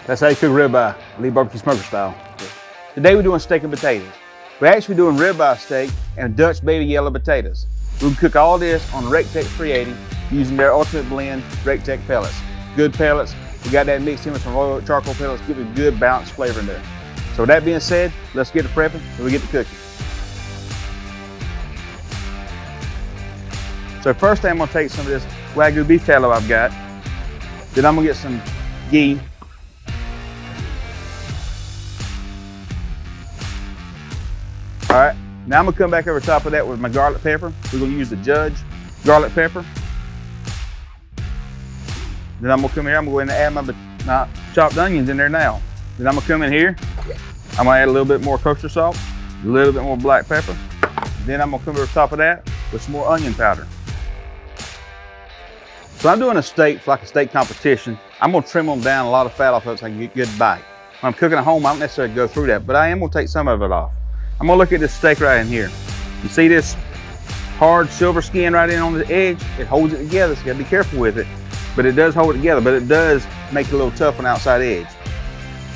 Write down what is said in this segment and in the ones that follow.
That's how you cook ribeye, Lee barbecue smoker style. Today we're doing steak and potatoes. We're actually doing ribeye steak and Dutch baby yellow potatoes. We can cook all this on RecTech 380 using their ultimate blend RecTech pellets. Good pellets. We got that mixed in with some royal charcoal pellets, give it a good balanced flavor in there. So with that being said, let's get to prepping so we get to cooking. So first thing I'm gonna take some of this Wagyu beef tallow I've got. Then I'm gonna get some ghee. All right, now I'm gonna come back over top of that with my garlic pepper. We're gonna use the Judge garlic pepper. Then I'm gonna come here, I'm gonna go ahead and add my chopped onions in there now. Then I'm gonna come in here, I'm gonna add a little bit more kosher salt, a little bit more black pepper. Then I'm gonna come over top of that with some more onion powder. So I'm doing a steak for like a steak competition. I'm gonna trim them down a lot of fat off of it so I can get a good bite. When I'm cooking at home, I don't necessarily go through that, but I am gonna take some of it off. I'm gonna look at this steak right in here. You see this hard silver skin right in on the edge? It holds it together, so you gotta be careful with it. But it does hold it together, but it does make it a little tough on the outside edge.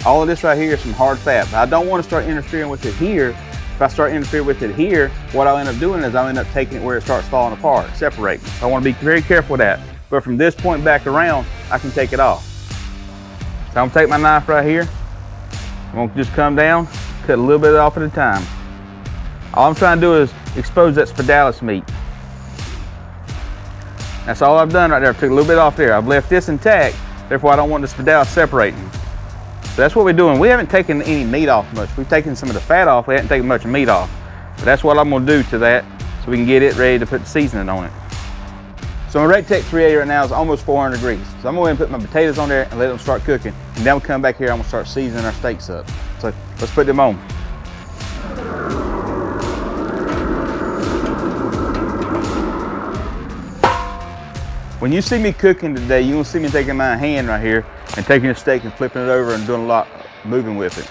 All of this right here is some hard fat. But I don't wanna start interfering with it here. If I start interfering with it here, what I'll end up doing is I'll end up taking it where it starts falling apart, separating. So I wanna be very careful with that. But from this point back around, I can take it off. So I'm gonna take my knife right here. I'm gonna just come down, cut a little bit off at a time. All I'm trying to do is expose that Spinalis meat. That's all I've done right there. I took a little bit off there. I've left this intact, therefore I don't want the Spinalis separating. So that's what we're doing. We haven't taken any meat off much. We've taken some of the fat off. We haven't taken much meat off. But that's what I'm gonna do to that so we can get it ready to put the seasoning on it. So my RecTech 380 right now is almost 400 degrees. So I'm gonna go ahead and put my potatoes on there and let them start cooking. And then we'll come back here, I'm gonna start seasoning our steaks up. So let's put them on. When you see me cooking today, you're gonna see me taking my hand right here and taking the steak and flipping it over and doing a lot moving with it.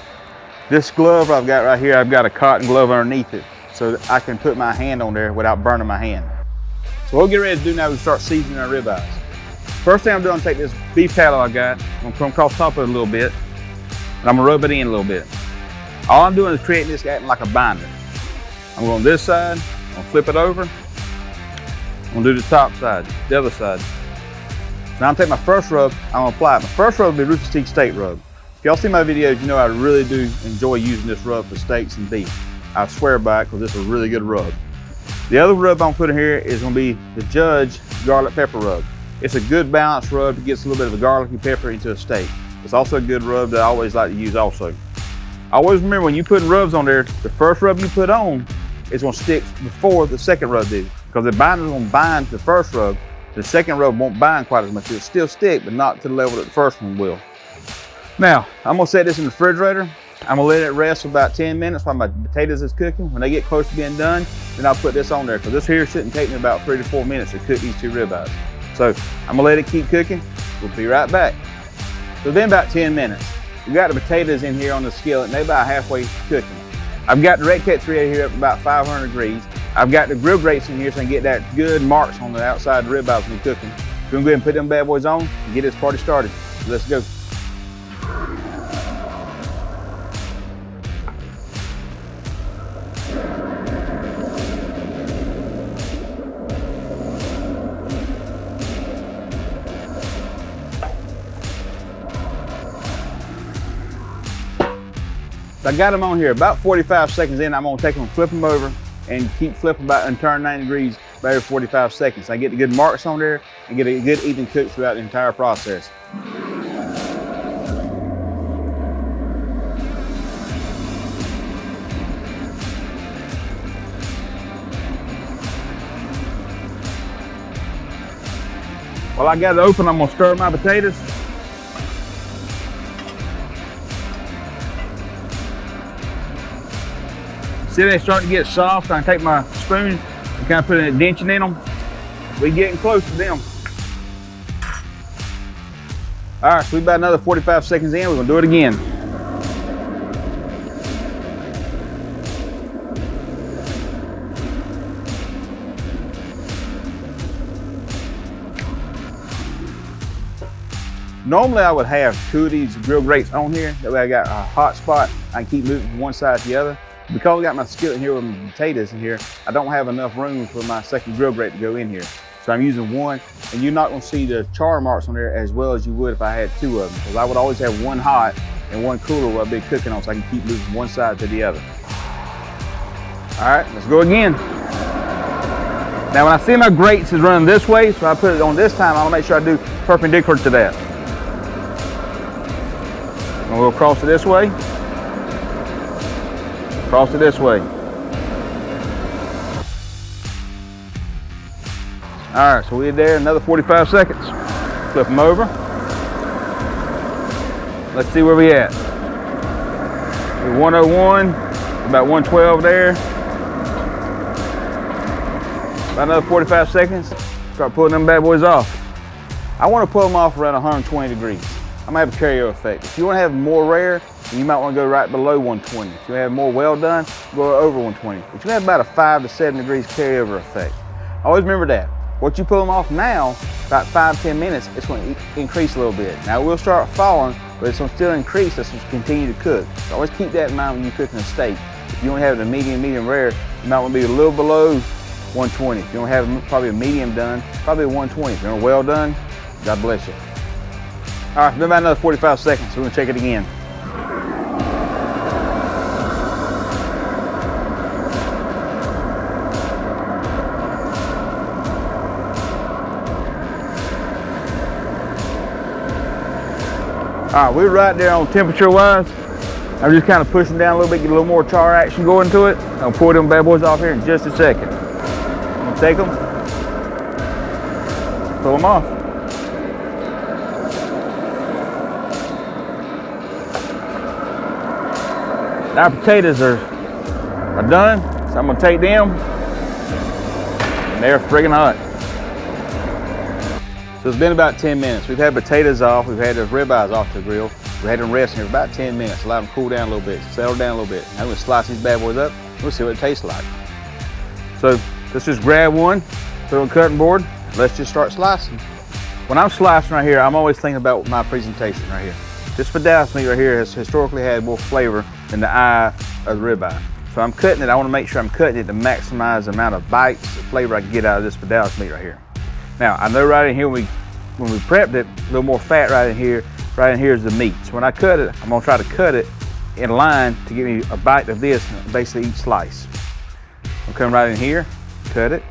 This glove I've got right here, I've got a cotton glove underneath it so that I can put my hand on there without burning my hand. So what we'll get ready to do now is start seasoning our ribeyes. First thing I'm doing, take this beef tallow I got, I'm gonna come across top of it a little bit, and I'm gonna rub it in a little bit. All I'm doing is creating this acting like a binder. I'm going this side, I'm gonna flip it over, I'm gonna do the top side, the other side. Now I'm gonna take my first rub, I'm gonna apply it. My first rub will be Rufus Teague steak rub. If y'all see my videos, you know I really do enjoy using this rub for steaks and beef. I swear by it because this is a really good rub. The other rub I'm putting here is gonna be the Judge garlic pepper rub. It's a good balanced rub that gets a little bit of a garlicky pepper into a steak. It's also a good rub that I always like to use also. Always remember when you put rubs on there, the first rub you put on is gonna stick before the second rub did. Because the binder's gonna bind the first rub, the second rub won't bind quite as much. It'll still stick, but not to the level that the first one will. Now, I'm gonna set this in the refrigerator. I'm gonna let it rest for about 10 minutes while my potatoes is cooking. When they get close to being done, then I'll put this on there, because this here shouldn't take me about 3 to 4 minutes to cook these two ribeyes. So I'm gonna let it keep cooking. We'll be right back. So then about 10 minutes, we got the potatoes in here on the skillet, and they're about halfway cooking. I've got the RecTech 380 here up about 500 degrees. I've got the grill grates in here so I can get that good marks on the outside of the ribeyes when you're cooking. We're gonna go ahead and put them bad boys on and get this party started. So let's go. I got them on here about 45 seconds in. I'm gonna take them and flip them over and keep flipping about and turn 90 degrees about every 45 seconds. I get the good marks on there and get a good even cook throughout the entire process. While I got it open, I'm gonna stir my potatoes. See, they start to get soft. I can take my spoon and kind of put a dention in them. We're getting close to them. All right, so we're about another 45 seconds in. We're gonna do it again. Normally I would have 2 of these grill grates on here. That way I got a hot spot. I can keep moving from one side to the other. Because I got my skillet here with my potatoes in here, I don't have enough room for my second grill grate to go in here. So I'm using one, and you're not gonna see the char marks on there as well as you would if I had 2 of them. Because I would always have one hot and one cooler where I'd be cooking on, so I can keep moving from one side to the other. All right, let's go again. Now when I see my grates is running this way, so I put it on this time, I wanna make sure I do perpendicular to that. And we'll cross it this way. Cross it this way. All right, so we're there, another 45 seconds. Flip them over. Let's see where we at. We're 101, about 112 there. About another 45 seconds, start pulling them bad boys off. I want to pull them off around 120 degrees. I'm gonna have a carryover effect. If you want to have more rare, you might want to go right below 120. If you want to have more well done, go over 120. But you have about a 5 to 7 degrees carryover effect. Always remember that. Once you pull them off now, about 5-10 minutes, it's going to increase a little bit. Now it will start falling, but it's going to still increase as you continue to cook. So always keep that in mind when you're cooking a steak. If you want to have it a medium rare, you might want to be a little below 120. If you want to have probably a medium done, probably 120. If you want a well done, God bless you. All right, been about another 45 seconds, so we're going to check it again. All right, we're right there on temperature wise. I'm just kind of pushing down a little bit, get a little more char action going to it. I'll pour them bad boys off here in just a second. I'm gonna take them, pull them off. Our potatoes are done, so I'm gonna take them, and they're friggin' hot. So it's been about 10 minutes. We've had potatoes off, we've had the ribeyes off the grill. We had them resting here for about 10 minutes, allow them to cool down a little bit, settle down a little bit. Now we're gonna slice these bad boys up, we'll see what it tastes like. So let's just grab one, put it on the cutting board, let's just start slicing. When I'm slicing right here, I'm always thinking about my presentation right here. This Spinalis meat right here has historically had more flavor than the eye of the ribeye. So I'm cutting it, I wanna make sure I'm cutting it to maximize the amount of bites, the flavor I can get out of this Spinalis meat right here. Now, I know right in here when we prepped it, a little more fat right in here is the meat. So when I cut it, I'm gonna try to cut it in line to give me a bite of this, basically each slice. I'll come right in here, cut it.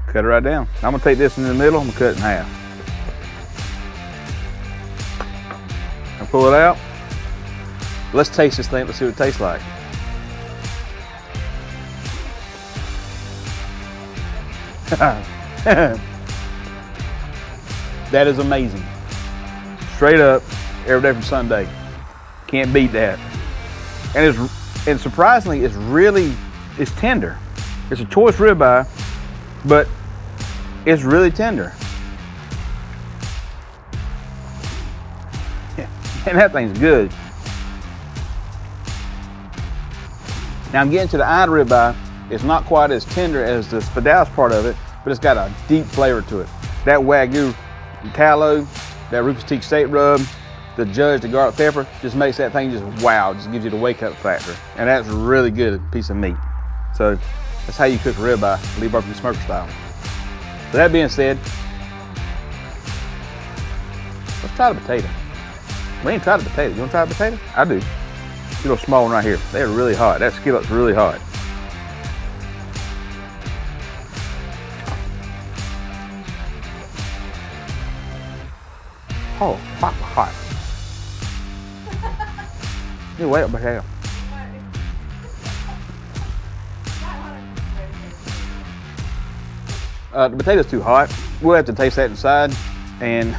Cut it right down. I'm gonna take this in the middle, I'm gonna cut it in half. I pull it out. Let's taste this thing, let's see what it tastes like. That is amazing. Straight up, every day from Sunday. Can't beat that. And surprisingly, it's tender. It's a choice ribeye, but it's really tender. And that thing's good. Now I'm getting to the eye ribeye. It's not quite as tender as the Spinalis part of it, but it's got a deep flavor to it. That Wagyu Tallow, that Rufus Teague steak rub, the Judge, the garlic pepper, just makes that thing just wow, just gives you the wake up factor. And that's a really good piece of meat. So that's how you cook a ribeye, leave barbecue smoker style. So that being said, let's try the potato. We ain't tried the potato. You wanna try the potato? I do. See those small one right here. They're really hot. That skillet's really hot. Oh, hot. You wait up here. The potato's too hot. We'll have to taste that inside, and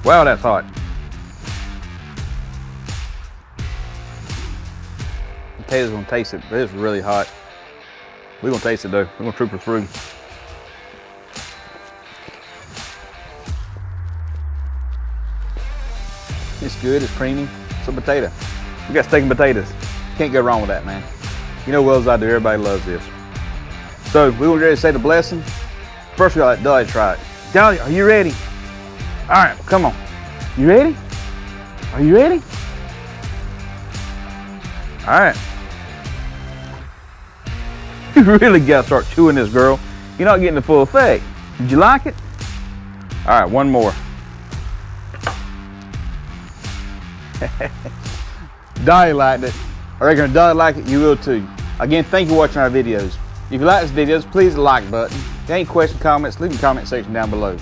wow, that's hot. Potatoes gonna taste it, but it's really hot. We're gonna taste it though. We're gonna troop her through. It's good, it's creamy. some potato. We got steak and potatoes. Can't go wrong with that, man. You know well as I do, everybody loves this. So we want ready to say the blessing. First we gotta let Dolly try it. Dolly, are you ready? All right, come on. You ready? Are you ready? All right. You really gotta start chewing this, girl. You're not getting the full effect. Did you like it? All right, one more. Dolly liked it. I reckon if Dolly liked it, you will too. Again, thank you for watching our videos. If you like this videos, please hit the like button. If you have any questions, comments, leave them in the comment section down below.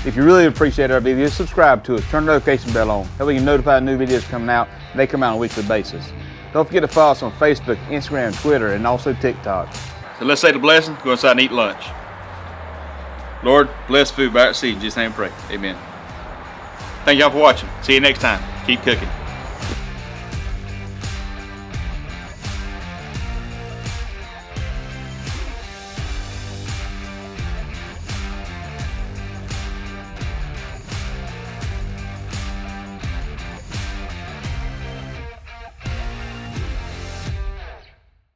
If you really appreciate our videos, subscribe to us, turn the notification bell on. That way you can notify new videos coming out. They come out on a weekly basis. Don't forget to follow us on Facebook, Instagram, Twitter, and also TikTok. So let's say the blessing, go inside and eat lunch. Lord, bless food by our seed. In Jesus' name we pray. Amen. Thank y'all for watching. See you next time. Keep cooking.